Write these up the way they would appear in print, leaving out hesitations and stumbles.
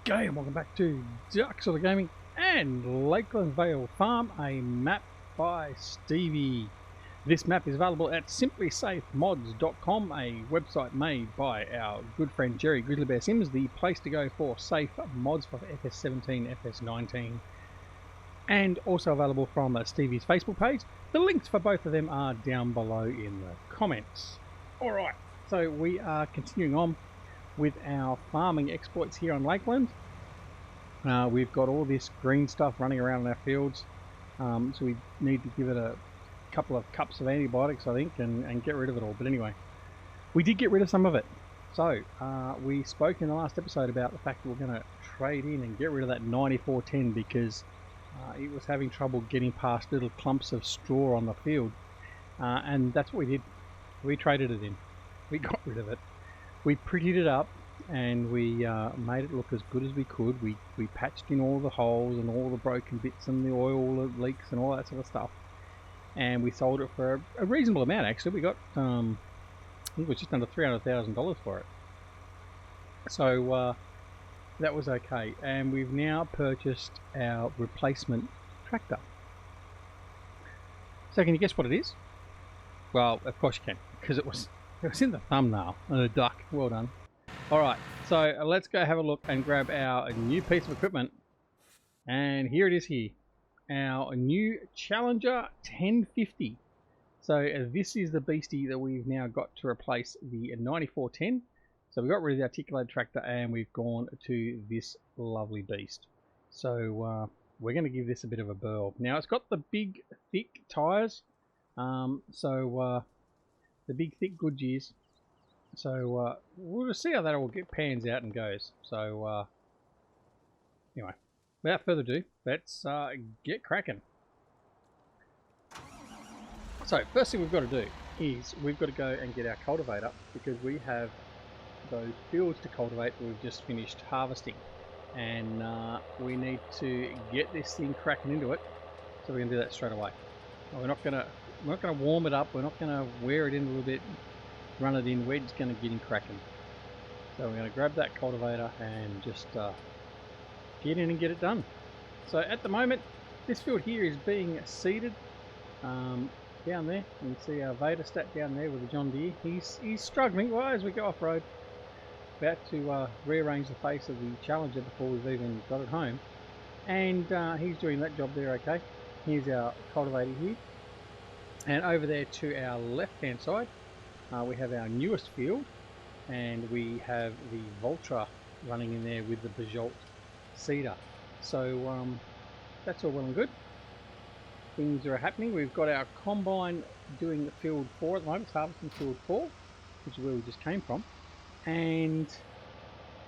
G'day and welcome back to Ducks of the Gaming and LakeLand Vale Farm, a map by Stevie. This map is available at simplysafemods.com, a website made by our good friend Jerry GrizzlyBearSims, the place to go for safe mods for FS17, FS19, and also available from Stevie's Facebook page. The links for both of them are down below in the comments. Alright, so we are continuing on with our farming exploits here on Lakeland. We've got all this green stuff running around in our fields, so we need to give it a couple of cups of antibiotics, I think, and get rid of it all. But anyway, we did get rid of some of it. So we spoke in the last episode about the fact that we're going to trade in and get rid of that 9410 because it was having trouble getting past little clumps of straw on the field, and that's what we did. We traded it in. We got rid of it. We prettied it up and we made it look as good as we could. We patched in all the holes and all the broken bits and the oil leaks and all that sort of stuff. And we sold it for a reasonable amount, actually. We got, I think it was just under $300,000 for it. So that was okay. And we've now purchased our replacement tractor. So can you guess what it is? Well, of course you can, because it was in the thumbnail. A duck. Well done. Alright, so let's go have a look and grab our new piece of equipment. And here it is here. Our new Challenger 1050. So this is the beastie that we've now got to replace the 9410. So we got rid of the articulated tractor and we've gone to this lovely beast. So we're going to give this a bit of a burl. Now it's got the big thick tyres. The big thick Goodyears. So we'll just see how that all pans out and goes. So anyway, without further ado, let's get cracking. So first thing we've got to do is we've got to go and get our cultivator, because we have those fields to cultivate that we've just finished harvesting, and we need to get this thing cracking into it. So we're going to do that straight away. We're not going to warm it up. We're not going to wear it in a little bit, run it in. We're just going to get in cracking. So we're going to grab that cultivator and just get in and get it done. So at the moment, this field here is being seeded down there. You can see our Vader stat down there with the John Deere. He's struggling well as we go off road. About to rearrange the face of the Challenger before we've even got it home. And he's doing that job there okay. Here's our cultivator here. And over there to our left hand side, we have our newest field, and we have the Voltra running in there with the Bajolt seeder. So that's all well and good. Things are happening. We've got our combine doing field 4 at the moment. It's harvesting field 4, which is where we just came from. And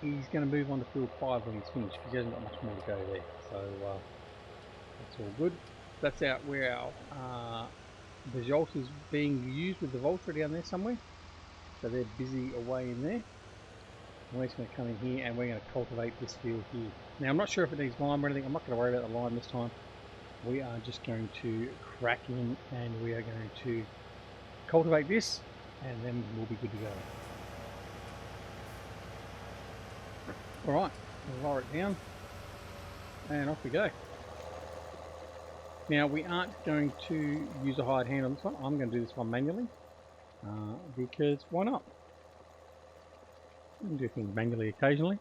he's going to move on to field 5 when he's finished, because he hasn't got much more to go there. So that's all good. That's out where our Bajolt is being used with the Voltra down there somewhere. So they're busy away in there. And we're just going to come in here and we're going to cultivate this field here. Now I'm not sure if it needs lime or anything. I'm not going to worry about the lime this time. We are just going to crack in and we are going to cultivate this, and then we'll be good to go. Alright, we'll lower it down and off we go. Now we aren't going to use a hired hand on this one. I'm going to do this one manually, because why not? You can do things manually occasionally.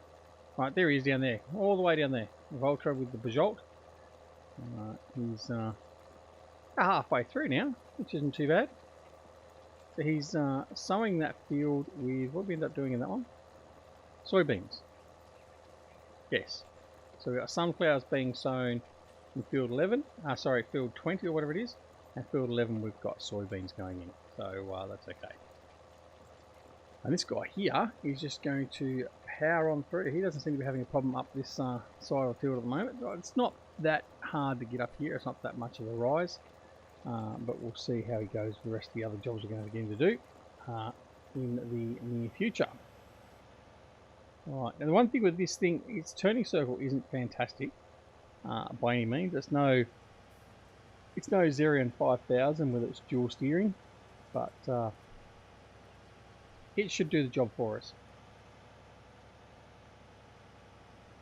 Right, there he is down there, all the way down there. Voltra with the Bajolt. He's halfway through now, which isn't too bad. So he's sowing that field with, what did we end up doing in that one? Soybeans. Yes. So we've got sunflowers being sown in field 11, field 20 or whatever it is, and field 11 we've got soybeans going in, so that's okay. And this guy here is just going to power on through. He doesn't seem to be having a problem up this side of the field at the moment. It's not that hard to get up here, it's not that much of a rise, but we'll see how he goes for the rest of the other jobs we're going to begin to do in the near future. Alright, and the one thing with this thing, its turning circle isn't fantastic. By any means, it's no Xerion 5000 with its dual steering, but it should do the job for us.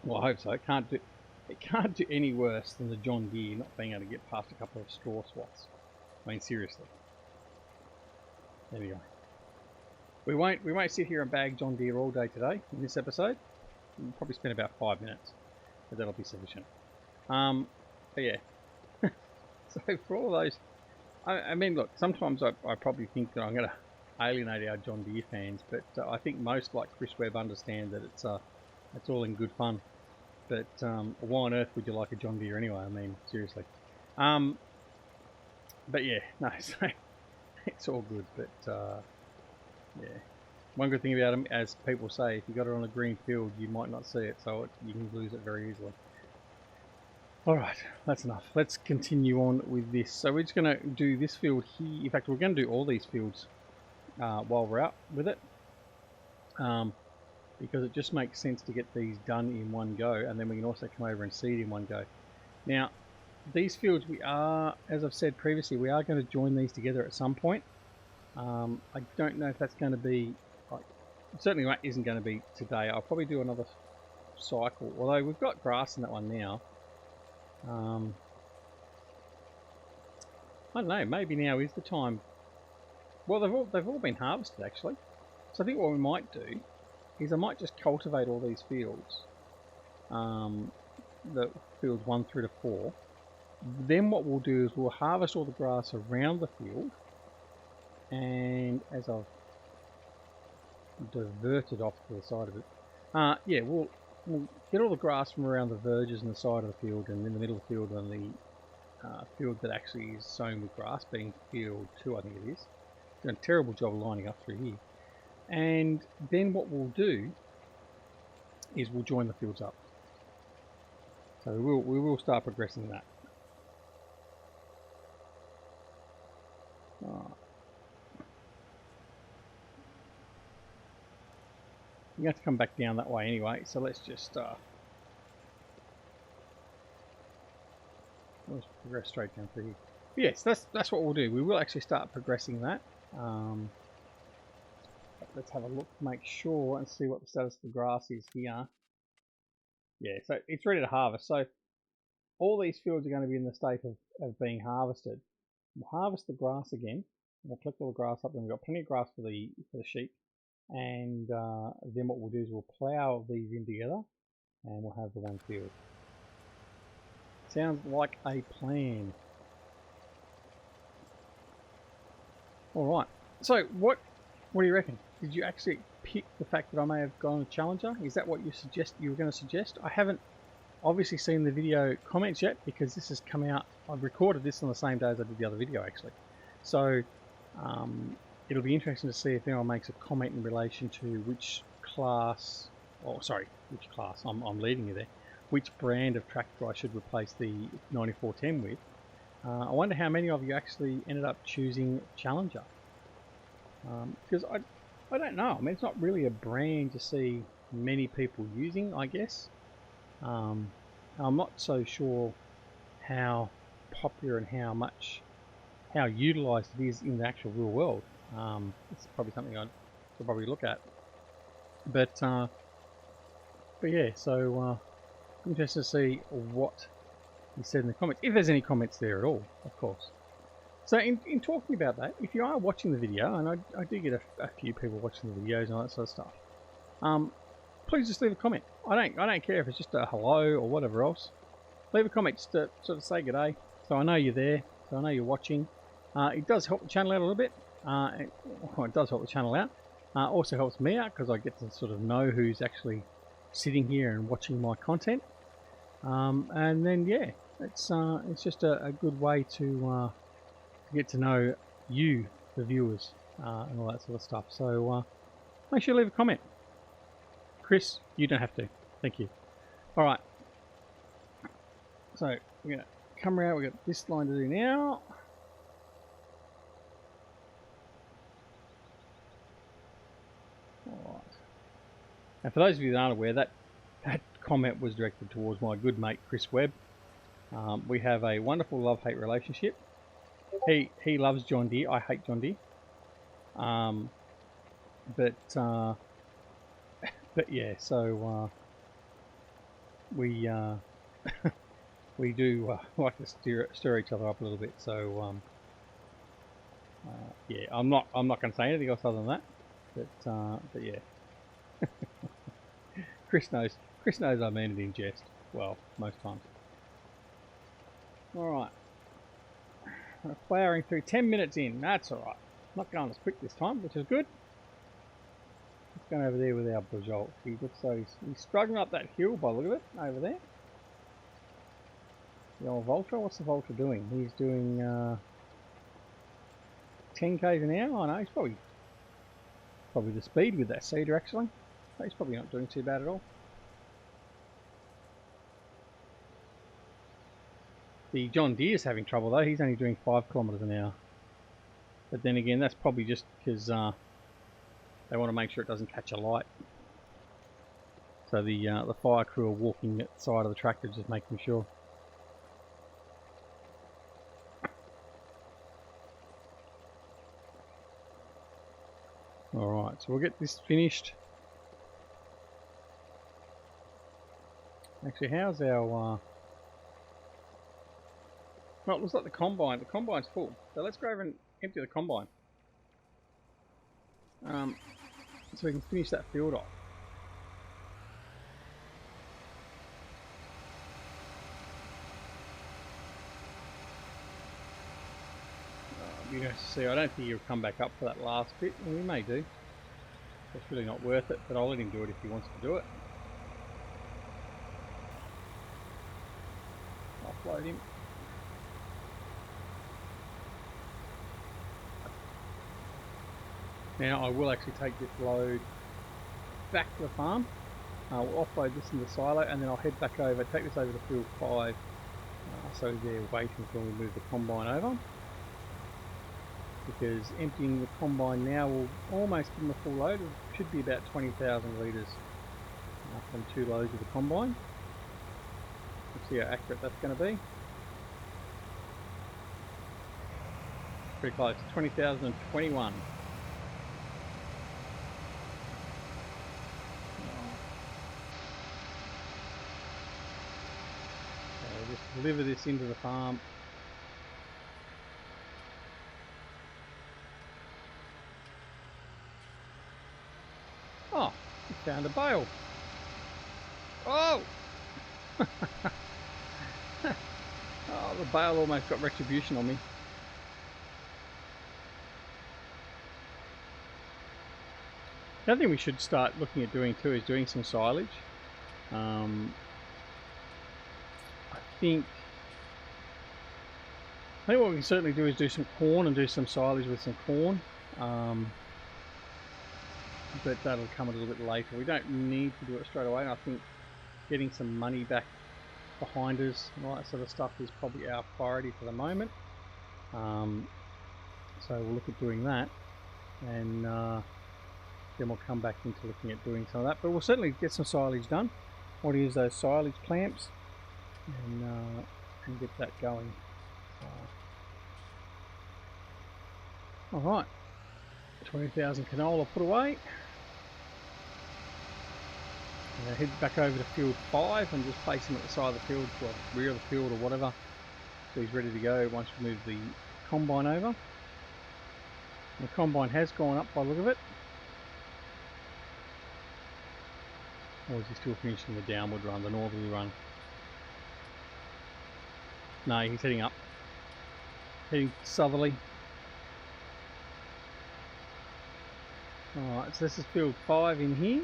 Well, I hope so. It can't do any worse than the John Deere not being able to get past a couple of straw swaths. I mean, seriously. Anyway, we won't sit here and bag John Deere all day today in this episode. We'll probably spend about 5 minutes, but that'll be sufficient. But yeah. So for all those, I mean, look, sometimes I probably think that I'm going to alienate our John Deere fans, but I think most, like Chris Webb, understand that it's all in good fun. But why on earth would you like a John Deere anyway? I mean, seriously. But yeah, no, so it's all good. But yeah, one good thing about them, as people say, if you got it on a green field, you might not see it, so you can lose it very easily. All right, that's enough. Let's continue on with this. So we're just going to do this field here. In fact, we're going to do all these fields while we're out with it, because it just makes sense to get these done in one go, and then we can also come over and seed in one go. Now, these fields, we are, as I've said previously, we are going to join these together at some point. I don't know if that's going to be, certainly isn't going to be today. I'll probably do another cycle, although we've got grass in that one now. I don't know, maybe now is the time. Well, they've all been harvested actually. So I think what we might do is I might just cultivate all these fields, the fields 1 through to 4. Then what we'll do is we'll harvest all the grass around the field, and as I've diverted off to the side of it, yeah, we'll get all the grass from around the verges and the side of the field, and in the middle of the field, and the field that actually is sown with grass, being field 2, I think it is. Doing a terrible job lining up through here. And then what we'll do is we'll join the fields up. So we will start progressing that. You have to come back down that way anyway, so let's just let's progress straight down through here. But yes, that's what we'll do. We will actually start progressing that. Let's have a look, make sure, and see what the status of the grass is here. Yeah, so it's ready to harvest. So all these fields are going to be in the state of being harvested. We'll harvest the grass again. We'll collect all the grass up, and we've got plenty of grass for the sheep. And then what we'll do is we'll plough these in together, and we'll have the one field. Sounds like a plan. All right. So what do you reckon? Did you actually pick the fact that I may have gone a challenger? Is that what you were going to suggest? I haven't obviously seen the video comments yet, because this has come out. I've recorded this on the same day as I did the other video actually. So it'll be interesting to see if anyone makes a comment in relation to which class, which class, I'm leading you there, which brand of tractor I should replace the 9410 with. I wonder how many of you actually ended up choosing Challenger. Because I don't know, I mean, it's not really a brand to see many people using, I guess. I'm not so sure how popular and how utilised it is in the actual real world. It's probably something I should probably look at. But yeah, so interested to see what you said in the comments, if there's any comments there at all, of course. So in talking about that, if you are watching the video, and I do get a few people watching the videos and all that sort of stuff, please just leave a comment. I don't care if it's just a hello or whatever else. Leave a comment just to sort of say good day, so I know you're there, so I know you're watching. It does help the channel out a little bit. It does help the channel out. Also helps me out, because I get to sort of know who's actually sitting here and watching my content. And then yeah, it's just a good way to get to know you, the viewers, and all that sort of stuff. So make sure you leave a comment. Chris, you don't have to. Thank you. All right. So we're gonna come around. We've got this line to do now. All right. Now, for those of you that aren't aware, that comment was directed towards my good mate Chris Webb. We have a wonderful love-hate relationship. He loves John Deere. I hate John Deere. But yeah, so we we do like to stir each other up a little bit. So yeah, I'm not going to say anything else other than that. But yeah, Chris knows I mean it in jest. Well, most times. All right, we're flowering through 10 minutes in. That's all right. Not going as quick this time, which is good. Let's go over there with our Bajol. He looks so he's struggling up that hill by the look of it over there. The old Vulture. What's the Vulture doing? He's doing 10 k's an hour. I know he's probably the speed with that cedar actually. So he's probably not doing too bad at all. The John Deere's having trouble though. He's only doing 5 kilometers an hour. But then again, that's probably just because they want to make sure it doesn't catch a light. So the fire crew are walking at the side of the tractor, just making sure. All right, so we'll get this finished. Actually, how's our? Well, it looks like the combine. The combine's full. So let's go over and empty the combine. So we can finish that field off. You guys see, I don't think he'll come back up for that last bit. Well, we may do. It's really not worth it, but I'll let him do it if he wants to do it. Offload him. Now I will actually take this load back to the farm. We'll offload this in the silo and then I'll head back over, take this over to field 5. So they're waiting until we move the combine over. Because emptying the combine now will almost give them a full load. It should be about 20,000 litres from 2 loads of the combine. Let's see how accurate that's going to be. Pretty close, 20,021. Just deliver this into the farm. Oh, we found a bale. Oh! Oh, the bale almost got retribution on me. The other thing we should start looking at doing too is doing some silage. I think what we can certainly do is do some corn and do some silage with some corn. But that'll come a little bit later. We don't need to do it straight away. And I think getting some money back behind us and all that sort of stuff is probably our priority for the moment. So we'll look at doing that, and then we'll come back into looking at doing some of that. But we'll certainly get some silage done. We'll use those silage clamps and get that going. All right, 20,000 canola put away. Head back over to field 5 and just place him at the side of the field, or rear of the field or whatever, so he's ready to go once we move the combine over. The combine has gone up by the look of it. Or is he still finishing the downward run, the northerly run? No, he's heading up. Heading southerly. Alright, so this is field 5 in here.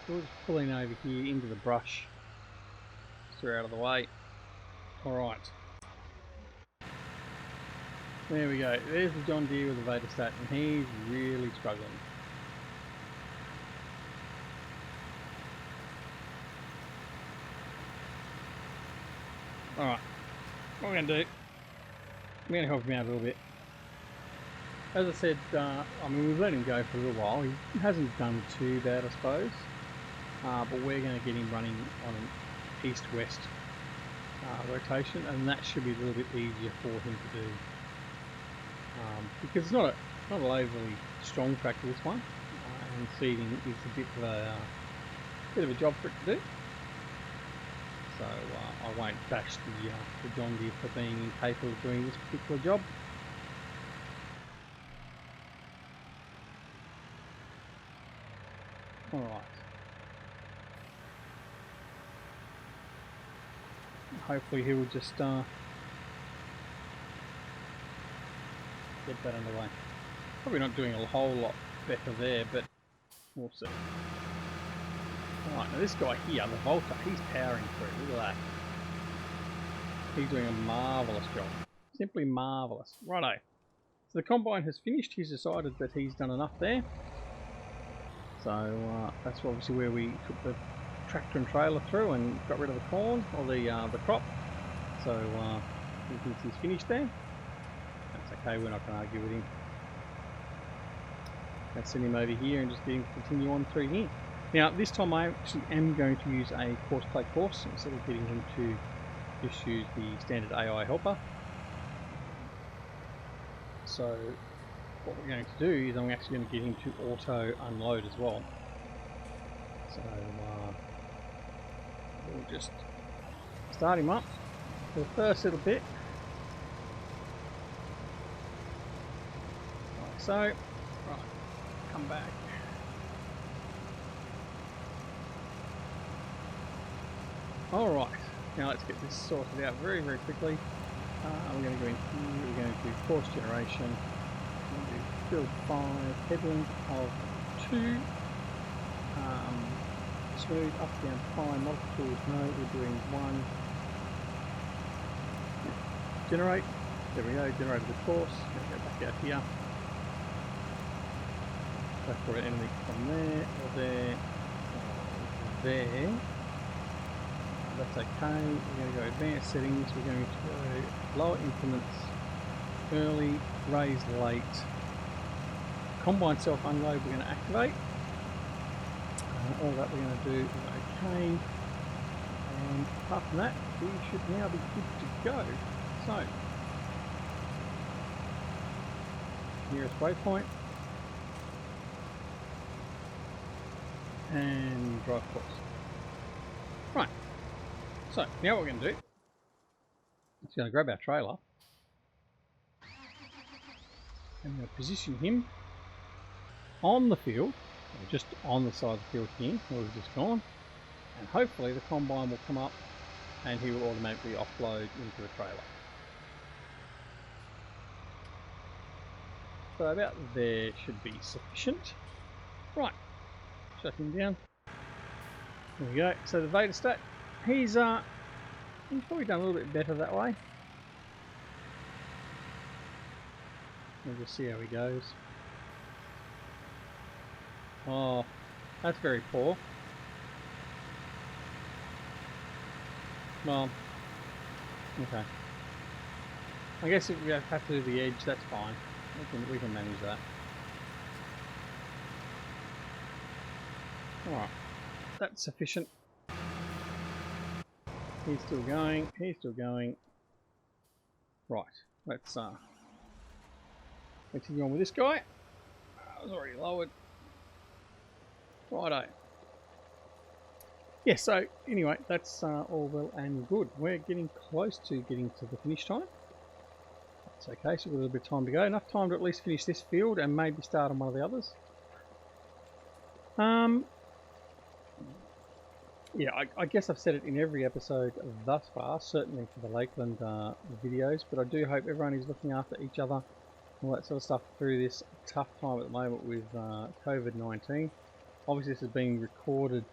So we're just pulling over here into the brush. So we're out of the way. Alright. There we go. There's the John Deere with the Vatastat, and he's really struggling. Alright. What we're going to do, I'm going to help him out a little bit. As I said, I mean, we've let him go for a little while. He hasn't done too bad, I suppose. But we're going to get him running on an east-west rotation, and that should be a little bit easier for him to do. Because it's not an overly strong tractor, this one, and seeding is a bit of a bit of a job for it to do. So I won't bash the John Deere for being incapable of doing this particular job. Alright. Hopefully he will just get that underway. Probably not doing a whole lot better there, but we'll see. Alright, now this guy here, the Volta, he's powering through. Look at that. He's doing a marvellous job. Simply marvellous. Righto. So the combine has finished. He's decided that he's done enough there. So that's obviously where we took the tractor and trailer through and got rid of the corn, or the crop. So he thinks he's finished there. That's okay, we're not going to argue with him. Let's send him over here and just get him to continue on through here. Now this time I actually am going to use a course play course instead of getting him to just use the standard AI helper. So what we're going to do is I'm actually going to get him to auto unload as well. So we'll just start him up for the first little bit. Like so. Right, come back. Alright, now let's get this sorted out very, very quickly. We're going to go in here, we're going to do course generation. We're going to do build 5, headland of 2. Smooth, up, down, fine, multiple tools, no, we're doing 1. Generate, there we go, generated the course. Going to go back out here. Go for anything from there, or there, or there. That's okay. We're going to go advanced settings, we're going to go lower increments, early, raise late. Combine self unload we're going to activate. All that we're going to do is okay, and apart from that we should now be good to go. So nearest waypoint and drive course. Right, so now what we're going to do is going to grab our trailer and we're going to position him on the field, just on the side of the field here where we've just gone, and hopefully the combine will come up and he will automatically offload into the trailer. So about there should be sufficient. Right, shut him down. There we go. So the Veda stat, he's probably done a little bit better that way. We'll just see how he goes. Oh, that's very poor. Well, okay. I guess if we have to do the edge, that's fine. We can manage that. Alright, that's sufficient. He's still going, he's still going. Right, let's continue on with this guy. I was already lowered. Righto. Yeah, so anyway, that's all well and good. We're getting close to getting to the finish time. That's okay, so we've got a little bit of time to go. Enough time to at least finish this field and maybe start on one of the others. Yeah, I guess I've said it in every episode thus far, certainly for the Lakeland videos, but I do hope everyone is looking after each other, all that sort of stuff through this tough time at the moment with COVID-19. Obviously this is being recorded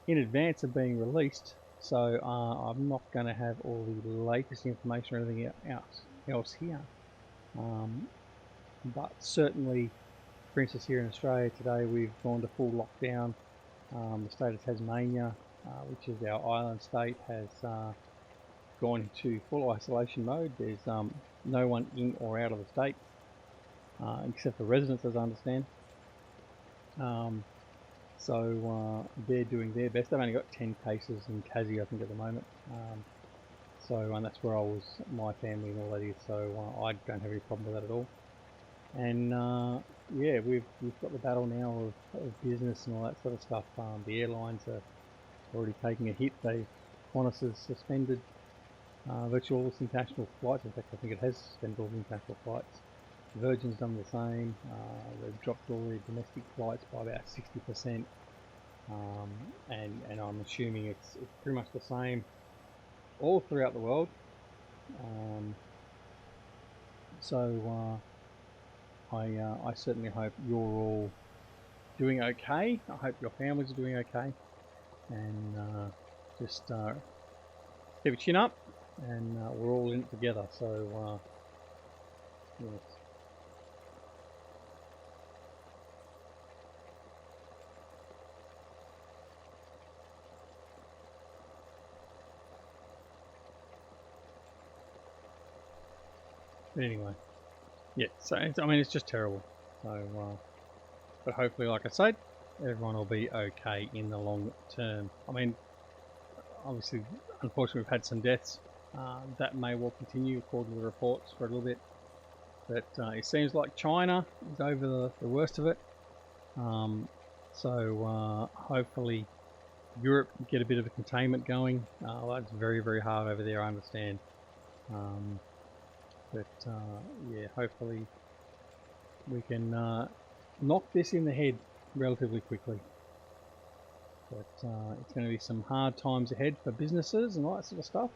in advance of being released, so I'm not going to have all the latest information or anything else here. But certainly, for instance, here in Australia today, we've gone to full lockdown. The state of Tasmania, which is our island state, has gone into full isolation mode. There's no one in or out of the state, except for residents, as I understand. So they're doing their best. They've only got 10 cases in Tassie, I think, at the moment. And that's where my family and all that is. So I don't have any problem with that at all. And yeah, we've got the battle now of business and all that sort of stuff. The airlines are already taking a hit. They Qantas has suspended virtually all international flights. In fact, I think it has suspended all international flights. Virgin's done the same. They've dropped all their domestic flights by about 60%, and I'm assuming it's pretty much the same all throughout the world. So I certainly hope you're all doing okay. I hope your families are doing okay, and just keep your chin up, and we're all in it together. So yes. But anyway, yeah. So I mean, it's just terrible. So, but hopefully, like I said, everyone will be okay in the long term. I mean, obviously, unfortunately, we've had some deaths. That may well continue according to the reports for a little bit. But it seems like China is over the worst of it. So hopefully Europe can get a bit of a containment going. That's very, very hard over there, I understand. But yeah, hopefully we can knock this in the head relatively quickly. But it's going to be some hard times ahead for businesses and all that sort of stuff.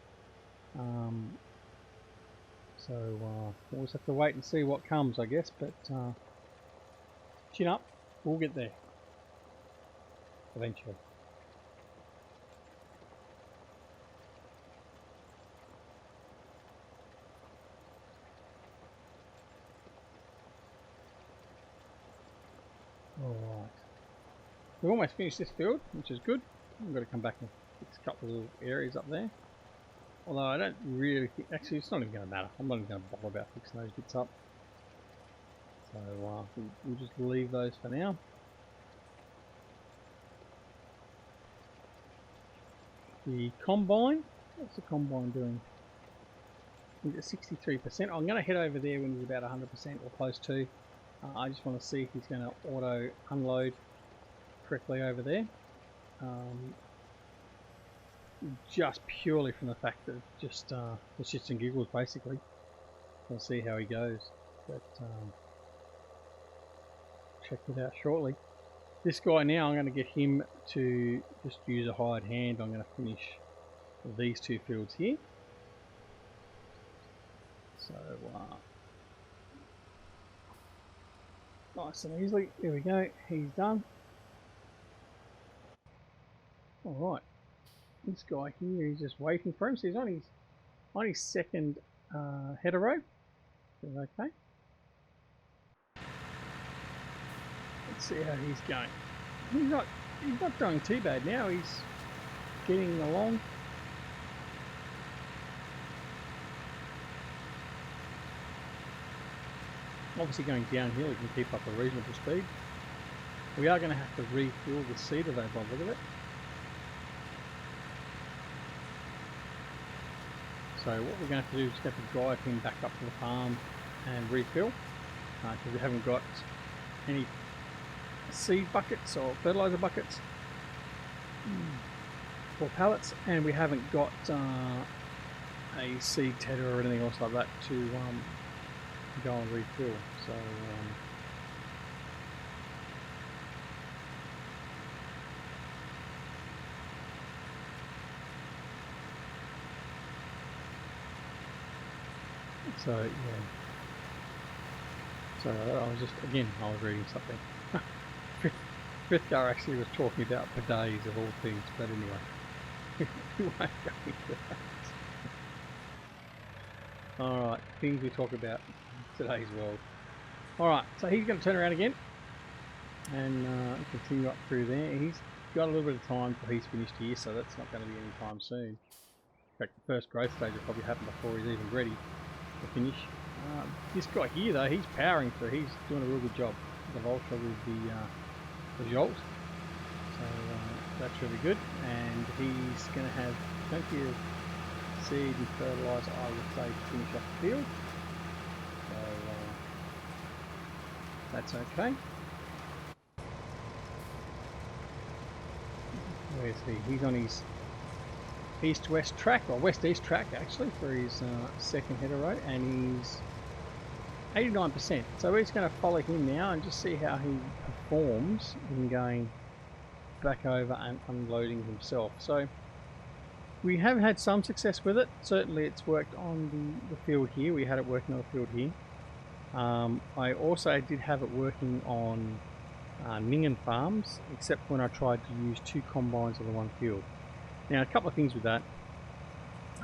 So we'll just have to wait and see what comes, I guess. But chin up, we'll get there eventually. Alright. We've almost finished this field, which is good. I've got to come back and fix a couple of little areas up there. Although I don't really think, actually it's not even going to matter. I'm not even going to bother about fixing those bits up. So we'll just leave those for now. The combine, what's the combine doing? He's at 63%. I'm going to head over there when he's about 100% or close to. I just want to see if he's going to auto unload correctly over there. Just purely from the fact that just the shits and giggles basically. We'll see how he goes. But check it out shortly. This guy now, I'm going to get him to just use a hired hand. I'm going to finish these two fields here. So nice and easily. There we go. He's done. All right. This guy here is just waiting for him. So he's on his second header row. Okay. Let's see how he's going. He's not doing too bad now. He's getting along. Obviously going downhill, he can keep up a reasonable speed. We are going to have to refill the seeder though by the look of it. So what we're going to have to do is just have to drive him back up to the farm and refill, because we haven't got any seed buckets or fertilizer buckets or pallets, and we haven't got a seed tedder or anything else like that to go and refill. So yeah. So I was reading something. Frithgar actually was talking about bidets of all things, but anyway, we won't go into that. Alright, things we talk about in today's world. Alright, so he's going to turn around again and continue up through there. He's got a little bit of time till he's finished here, so that's not going to be any time soon. In fact, the first growth stage will probably happen before he's even ready to finish. This guy here though, he's powering through. He's doing a real good job. The Vulture with the Jolt. So that's really good. And he's going to have plenty of seed and fertiliser, I would say, to finish off the field. So that's okay. Where's he? He's on his east-west track, or west-east track actually, for his second header row, and he's 89%. So we're just going to follow him now and just see how he performs in going back over and unloading himself. So we have had some success with it. Certainly it's worked on the field here. We had it working on the field here. I also did have it working on Ningen farms, except when I tried to use 2 combines on the one field. Now, a couple of things with that.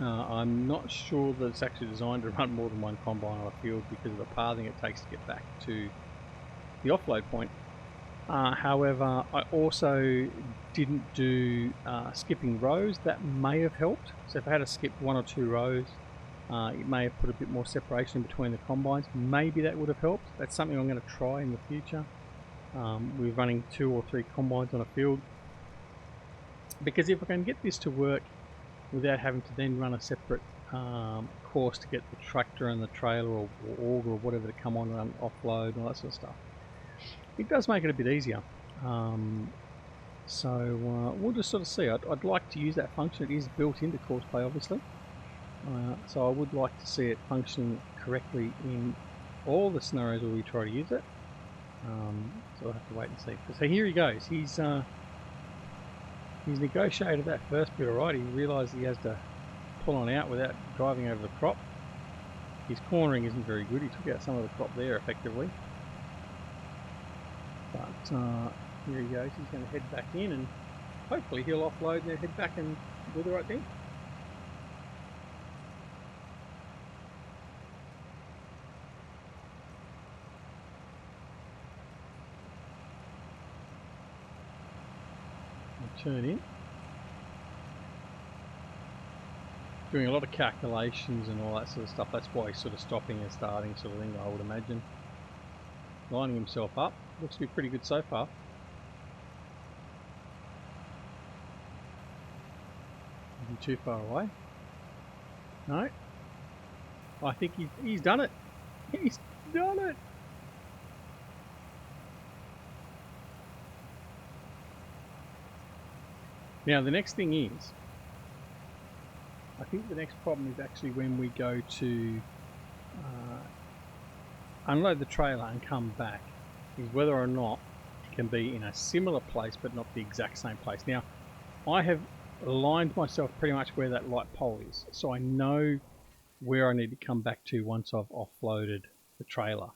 I'm not sure that it's actually designed to run more than 1 combine on a field because of the pathing it takes to get back to the offload point. However, I also didn't do skipping rows. That may have helped. So if I had to skip 1 or 2 rows, it may have put a bit more separation between the combines. Maybe that would have helped. That's something I'm going to try in the future. We're running 2 or 3 combines on a field, because if I can get this to work without having to then run a separate course to get the tractor and the trailer or auger or whatever to come on and offload and all that sort of stuff, it does make it a bit easier. So we'll just sort of see. I'd like to use that function. It is built into Courseplay, obviously. So I would like to see it functioning correctly in all the scenarios where we try to use it. So we'll have to wait and see. So here he goes. He's negotiated that first bit alright. He realised he has to pull on out without driving over the crop. His cornering isn't very good. He took out some of the crop there effectively. But here he goes. He's going to head back in and hopefully he'll offload and then head back and do the right thing. Turn in. Doing a lot of calculations and all that sort of stuff. That's why he's sort of stopping and starting sort of thing, I would imagine. Lining himself up. Looks to be pretty good so far. Isn't too far away. No. I think he's done it. He's done it. Now the next thing is, I think the next problem is actually when we go to unload the trailer and come back, is whether or not it can be in a similar place but not the exact same place. Now I have aligned myself pretty much where that light pole is, so I know where I need to come back to once I've offloaded the trailer.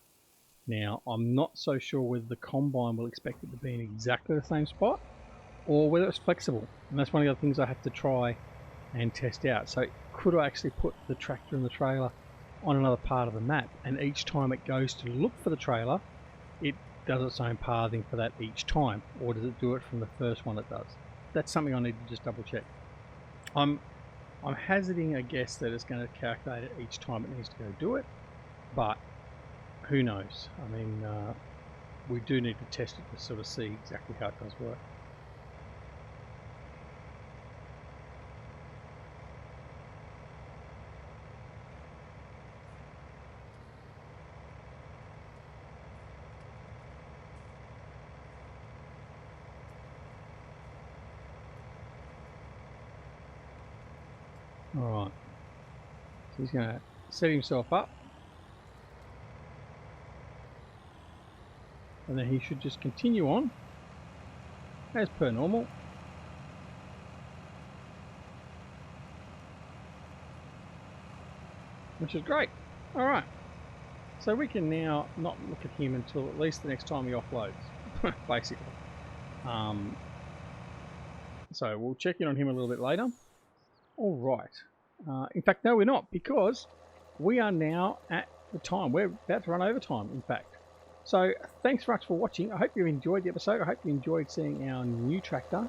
Now I'm not so sure whether the combine will expect it to be in exactly the same spot, or whether it's flexible, and that's one of the other things I have to try and test out. So could I actually put the tractor and the trailer on another part of the map, and each time it goes to look for the trailer, it does its own pathing for that each time, or does it do it from the first one it does? That's something I need to just double check. I'm hazarding a guess that it's going to calculate it each time it needs to go do it, but who knows? I mean, we do need to test it to sort of see exactly how it does work. Alright, so he's going to set himself up, and then he should just continue on as per normal. Which is great. Alright, so we can now not look at him until at least the next time he offloads, basically. So we'll check in on him a little bit later. All right. In fact, no, we're not, because we are now at the time. We're about to run over time, in fact. So thanks very much for watching. I hope you enjoyed the episode. I hope you enjoyed seeing our new tractor.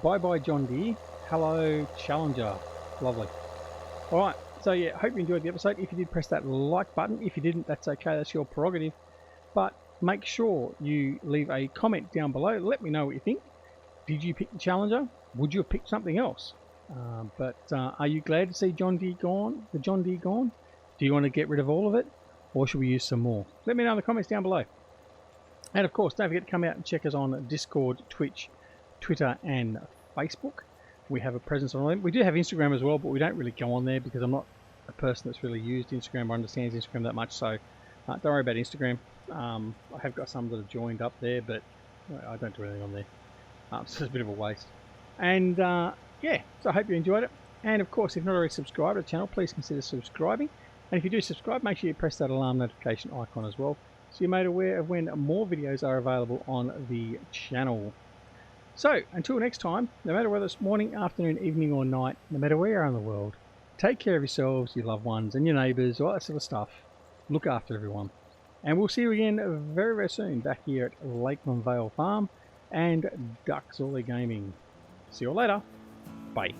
Bye-bye, John Deere. Hello, Challenger. Lovely. All right. So, yeah, I hope you enjoyed the episode. If you did, press that like button. If you didn't, that's okay. That's your prerogative. But make sure you leave a comment down below. Let me know what you think. Did you pick the Challenger? Would you have picked something else? Are you glad to see John Deere gone? The John Deere gone? Do you want to get rid of all of it, or should we use some more? Let me know in the comments down below. And of course, don't forget to come out and check us on Discord, Twitch, Twitter, and Facebook. We have a presence on. We do have Instagram as well, but we don't really go on there because I'm not a person that's really used Instagram or understands Instagram that much. So don't worry about Instagram. I have got some that have joined up there, but I don't do anything on there. So it's a bit of a waste. And yeah, so I hope you enjoyed it. And of course, if not already subscribed to the channel, please consider subscribing. And if you do subscribe, make sure you press that alarm notification icon as well, so you're made aware of when more videos are available on the channel. So, until next time, no matter whether it's morning, afternoon, evening or night, no matter where you are in the world, take care of yourselves, your loved ones and your neighbours, all that sort of stuff. Look after everyone. And we'll see you again very, very soon back here at LakeLand Vale Farm and Ducks All Their Gaming. See you all later. Bye.